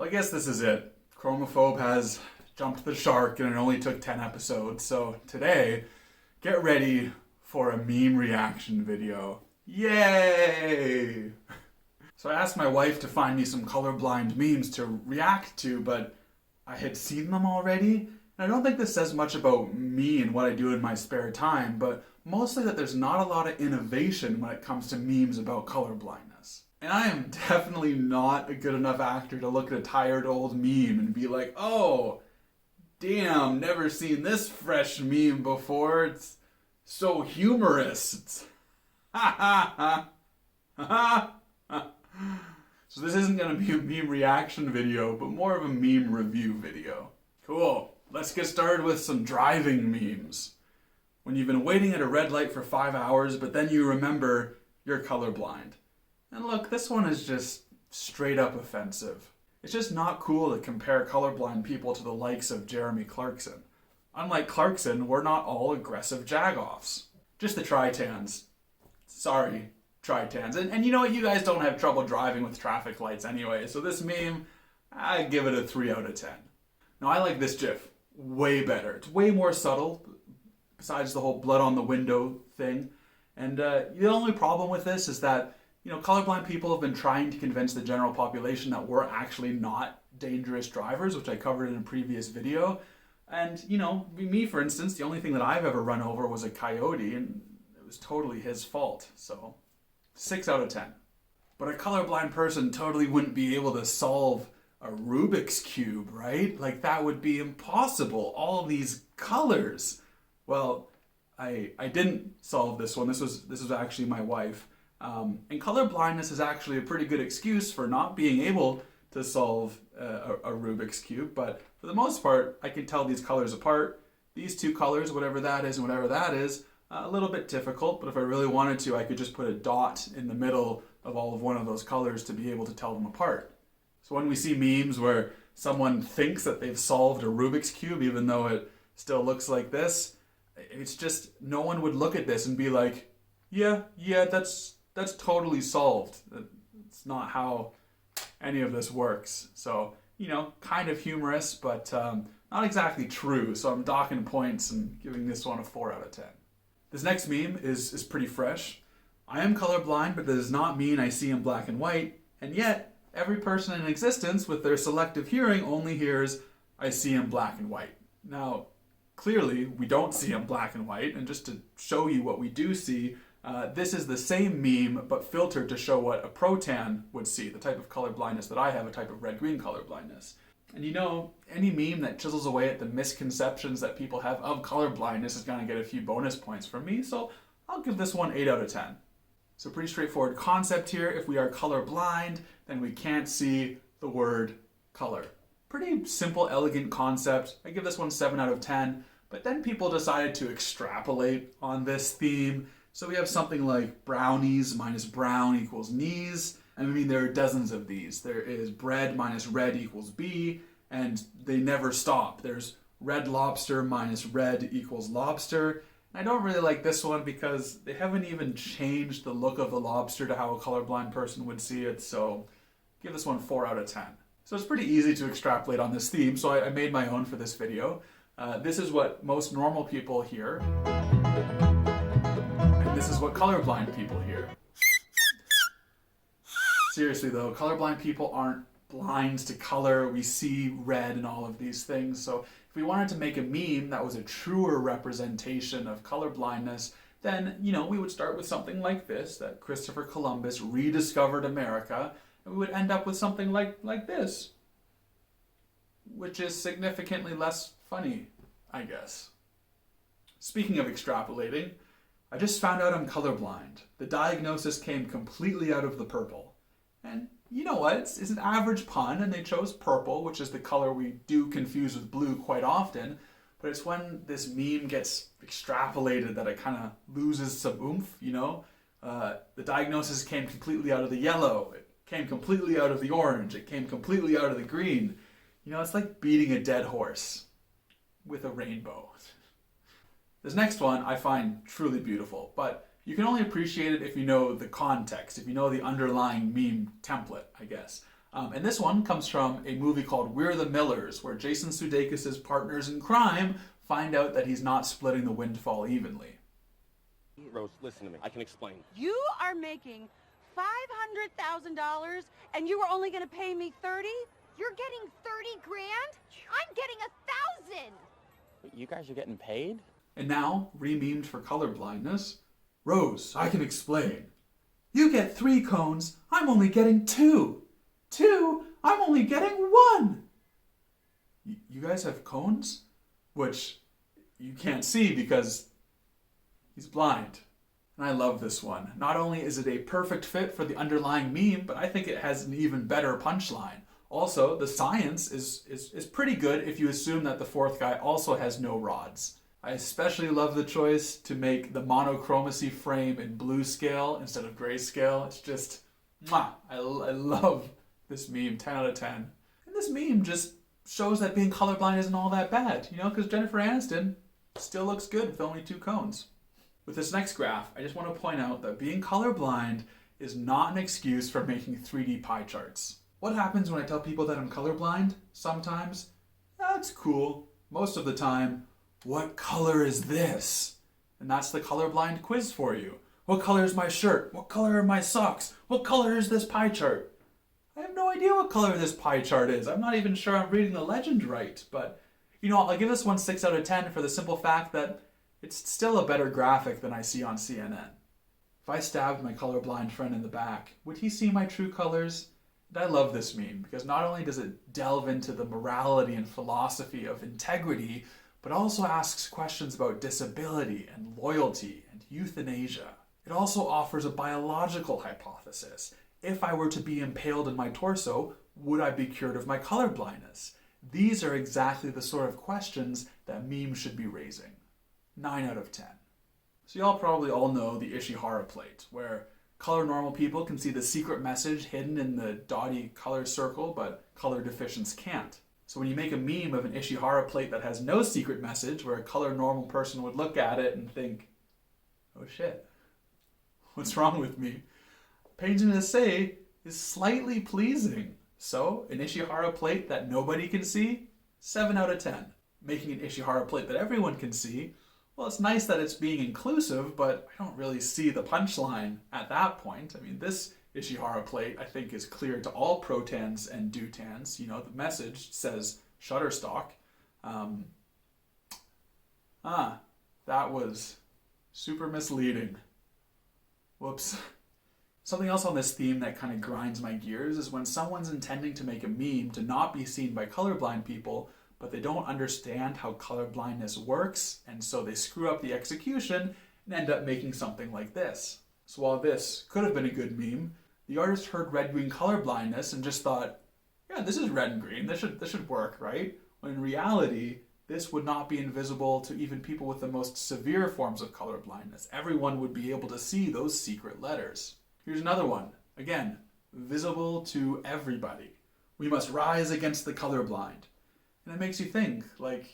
Well, I guess this is it. Chromophobe has jumped the shark and it only took 10 episodes. So today, get ready for a meme reaction video. Yay! So I asked my wife to find me some colorblind memes to react to, but I had seen them already. And I don't think this says much about me and what I do in my spare time, but mostly that there's not a lot of innovation when it comes to memes about colorblindness. And I am definitely not a good enough actor to look at a tired old meme and be like, oh, damn, never seen this fresh meme before. It's so humorous. It's ha ha ha ha ha. So this isn't going to be a meme reaction video, but more of a meme review video. Cool. Let's get started with some driving memes. When you've been waiting at a red light for 5 hours, but then you remember you're colorblind. And look, this one is just straight up offensive. It's just not cool to compare colorblind people to the likes of Jeremy Clarkson. Unlike Clarkson, we're not all aggressive jagoffs. Just the tritans. Sorry, tritans. And you know what? You guys don't have trouble driving with traffic lights anyway, so this meme, I give it a 3 out of 10. Now, I like this GIF way better. It's way more subtle, besides the whole blood on the window thing. And the only problem with this is that, you know, colorblind people have been trying to convince the general population that we're actually not dangerous drivers, which I covered in a previous video. And, you know, me, for instance, the only thing that I've ever run over was a coyote, and it was totally his fault. So, 6 out of 10. But a colorblind person totally wouldn't be able to solve a Rubik's Cube, right? Like, that would be impossible. All of these colors. Well, I didn't solve this one. This was actually my wife. And color blindness is actually a pretty good excuse for not being able to solve a Rubik's Cube, but for the most part, I can tell these colors apart. These two colors, whatever that is and whatever that is, a little bit difficult, but if I really wanted to, I could just put a dot in the middle of all of one of those colors to be able to tell them apart. So when we see memes where someone thinks that they've solved a Rubik's Cube, even though it still looks like this, it's just, no one would look at this and be like, yeah, that's totally solved. It's not how any of this works. So, you know, kind of humorous, but not exactly true. So I'm docking points and giving this one a 4 out of 10. This next meme is pretty fresh. I am colorblind, but that does not mean I see in black and white. And yet, every person in existence with their selective hearing only hears, I see in black and white. Now, clearly, we don't see in black and white. And just to show you what we do see, this is the same meme, but filtered to show what a pro-tan would see, the type of color blindness that I have, a type of red-green color blindness. And you know, any meme that chisels away at the misconceptions that people have of color blindness is going to get a few bonus points from me, so I'll give this one 8 out of 10. So pretty straightforward concept here. If we are colorblind, then we can't see the word color. Pretty simple, elegant concept. I give this one 7 out of 10, but then people decided to extrapolate on this theme. So we have something like brownies minus brown equals knees. I mean, there are dozens of these. There is bread minus red equals B, and they never stop. There's red lobster minus red equals lobster. And I don't really like this one because they haven't even changed the look of the lobster to how a colorblind person would see it, so give this one 4 out of 10. So it's pretty easy to extrapolate on this theme, so I made my own for this video. This is what most normal people hear. This is what colorblind people hear. Seriously though, colorblind people aren't blind to color. We see red and all of these things. So if we wanted to make a meme that was a truer representation of colorblindness, then, you know, we would start with something like this, that Christopher Columbus rediscovered America, and we would end up with something like this, which is significantly less funny, I guess. Speaking of extrapolating, I just found out I'm colorblind. The diagnosis came completely out of the purple. And you know what? It's an average pun, and they chose purple, which is the color we do confuse with blue quite often. But it's when this meme gets extrapolated that it kind of loses some oomph, you know? The diagnosis came completely out of the yellow. It came completely out of the orange. It came completely out of the green. You know, it's like beating a dead horse with a rainbow. This next one I find truly beautiful, but you can only appreciate it if you know the context, if you know the underlying meme template, I guess. And this one comes from a movie called We're the Millers, where Jason Sudeikis' partners in crime find out that he's not splitting the windfall evenly. Rose, listen to me. I can explain. You are making $500,000 and you were only going to pay me 30? You're getting 30 grand? I'm getting 1,000. You guys are getting paid? And now, re-memed for colorblindness, Rose, I can explain. You get 3 cones, I'm only getting 2. 2, I'm only getting 1. You guys have cones? Which you can't see because he's blind. And I love this one. Not only is it a perfect fit for the underlying meme, but I think it has an even better punchline. Also, the science is pretty good if you assume that the fourth guy also has no rods. I especially love the choice to make the monochromacy frame in blue scale instead of grayscale. It's just, mwah, I love this meme, 10 out of 10. And this meme just shows that being colorblind isn't all that bad, you know, because Jennifer Aniston still looks good with only 2 cones. With this next graph, I just want to point out that being colorblind is not an excuse for making 3D pie charts. What happens when I tell people that I'm colorblind? Sometimes, that's cool. Most of the time, what color is this? And that's the colorblind quiz for you. What color is my shirt? What color are my socks? What color is this pie chart? I have no idea what color this pie chart is. I'm not even sure I'm reading the legend right. But, you know, I'll give this one 6 out of 10 for the simple fact that it's still a better graphic than I see on CNN. If I stabbed my colorblind friend in the back, would he see my true colors? And I love this meme because not only does it delve into the morality and philosophy of integrity, but also asks questions about disability and loyalty and euthanasia. It also offers a biological hypothesis. If I were to be impaled in my torso, would I be cured of my colorblindness? These are exactly the sort of questions that memes should be raising. 9 out of 10. So y'all probably all know the Ishihara Plate, where color normal people can see the secret message hidden in the dotty color circle, but color deficients can't. So when you make a meme of an Ishihara Plate that has no secret message, where a color normal person would look at it and think, oh shit, what's wrong with me? Painting to say is slightly pleasing. So an Ishihara Plate that nobody can see, 7 out of 10. Making an Ishihara Plate that everyone can see, well, it's nice that it's being inclusive, but I don't really see the punchline at that point. I mean, this Ishihara Plate, I think, is clear to all protans and deutans. You know, the message says Shutterstock. That was super misleading. Whoops. Something else on this theme that kind of grinds my gears is when someone's intending to make a meme to not be seen by colorblind people, but they don't understand how colorblindness works, and so they screw up the execution and end up making something like this. So while this could have been a good meme, the artist heard red-green colorblindness and just thought, yeah, this is red and green, this should work, right? When in reality, this would not be invisible to even people with the most severe forms of colorblindness. Everyone would be able to see those secret letters. Here's another one. Again, visible to everybody. We must rise against the colorblind. And it makes you think, like,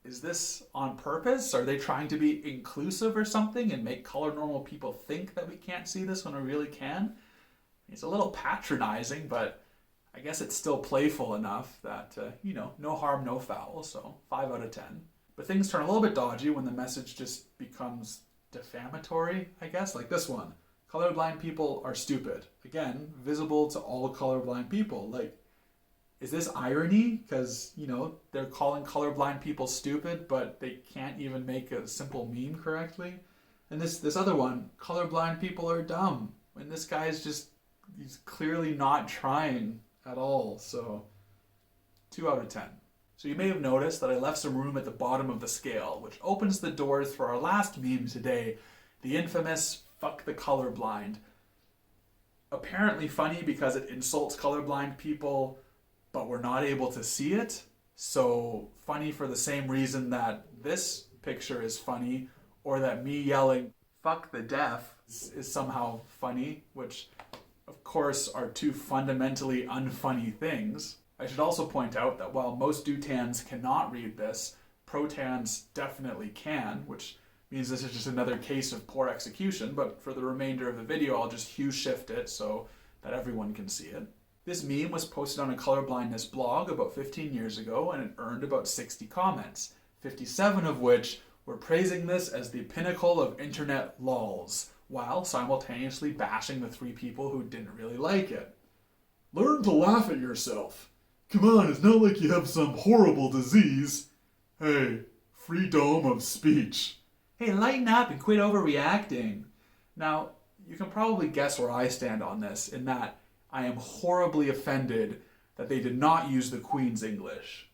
is this on purpose? Are they trying to be inclusive or something and make color normal people think that we can't see this when we really can? It's a little patronizing, but I guess it's still playful enough that, no harm, no foul, so 5 out of 10. But things turn a little bit dodgy when the message just becomes defamatory, I guess, like this one. Colorblind people are stupid. Again, visible to all colorblind people. Like, is this irony? Because, they're calling colorblind people stupid, but they can't even make a simple meme correctly. And this other one, colorblind people are dumb. And this guy's he's clearly not trying at all. So 2 out of 10. So you may have noticed that I left some room at the bottom of the scale, which opens the doors for our last meme today, the infamous fuck the colorblind. Apparently funny because it insults colorblind people, but we're not able to see it. So funny for the same reason that this picture is funny, or that me yelling fuck the deaf is somehow funny, which of course are two fundamentally unfunny things. I should also point out that while most deutans cannot read this, protans definitely can, which means this is just another case of poor execution, but for the remainder of the video I'll just hue shift it so that everyone can see it. This meme was posted on a colorblindness blog about 15 years ago, and it earned about 60 comments, 57 of which were praising this as the pinnacle of internet lols, while simultaneously bashing the 3 people who didn't really like it. Learn to laugh at yourself. Come on, it's not like you have some horrible disease. Hey, freedom of speech. Hey, lighten up and quit overreacting. Now, you can probably guess where I stand on this, in that I am horribly offended that they did not use the Queen's English.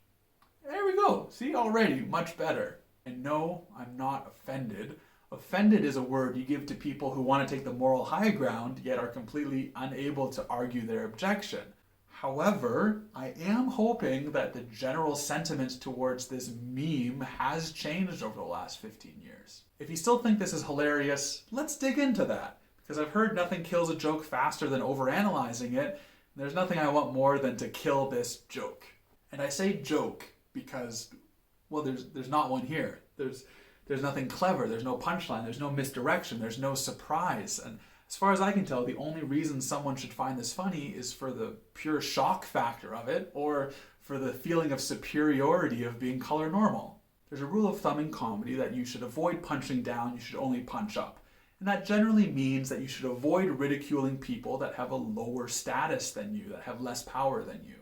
There we go. See, already, much better. And no, I'm not offended. Offended is a word you give to people who want to take the moral high ground, yet are completely unable to argue their objection. However, I am hoping that the general sentiment towards this meme has changed over the last 15 years. If you still think this is hilarious, let's dig into that. Because I've heard nothing kills a joke faster than overanalyzing it, and there's nothing I want more than to kill this joke. And I say joke because, well, there's not one here. There's nothing clever, there's no punchline, there's no misdirection, there's no surprise. And as far as I can tell, the only reason someone should find this funny is for the pure shock factor of it, or for the feeling of superiority of being color normal. There's a rule of thumb in comedy that you should avoid punching down, you should only punch up. And that generally means that you should avoid ridiculing people that have a lower status than you, that have less power than you.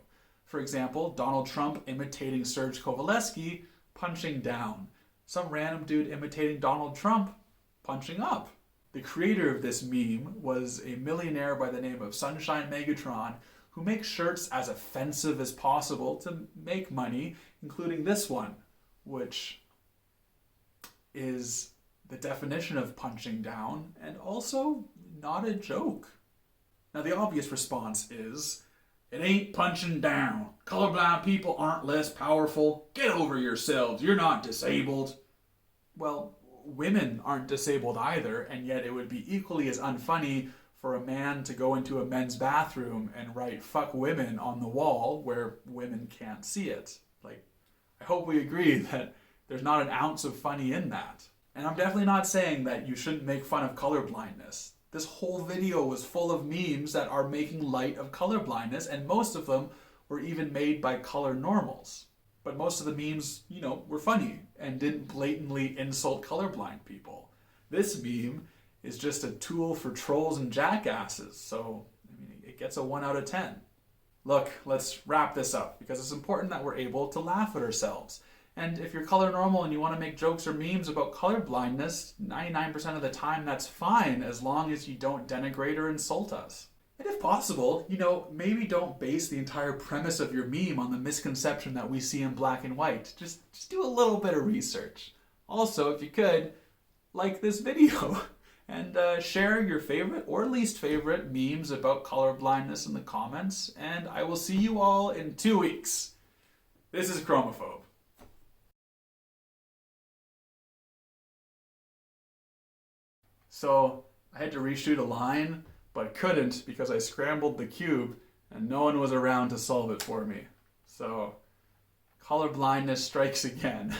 For example, Donald Trump imitating Serge Kovaleski, punching down. Some random dude imitating Donald Trump, punching up. The creator of this meme was a millionaire by the name of Sunshine Megatron, who makes shirts as offensive as possible to make money, including this one, which is the definition of punching down, and also not a joke. Now, the obvious response is, it ain't punching down. Colorblind people aren't less powerful. Get over yourselves. You're not disabled. Well, women aren't disabled either, and yet it would be equally as unfunny for a man to go into a men's bathroom and write "fuck women" on the wall where women can't see it. Like, I hope we agree that there's not an ounce of funny in that. And I'm definitely not saying that you shouldn't make fun of colorblindness. This whole video was full of memes that are making light of colorblindness, and most of them were even made by color normals. But most of the memes, were funny and didn't blatantly insult colorblind people. This meme is just a tool for trolls and jackasses, so it gets a 1 out of 10. Look, let's wrap this up, because it's important that we're able to laugh at ourselves. And if you're color normal and you want to make jokes or memes about color blindness, 99% of the time that's fine, as long as you don't denigrate or insult us. And if possible, maybe don't base the entire premise of your meme on the misconception that we see in black and white. Just do a little bit of research. Also, if you could, like this video and share your favorite or least favorite memes about color blindness in the comments. And I will see you all in 2 weeks. This is Chromophobe. So I had to reshoot a line, but couldn't because I scrambled the cube and no one was around to solve it for me. So color blindness strikes again.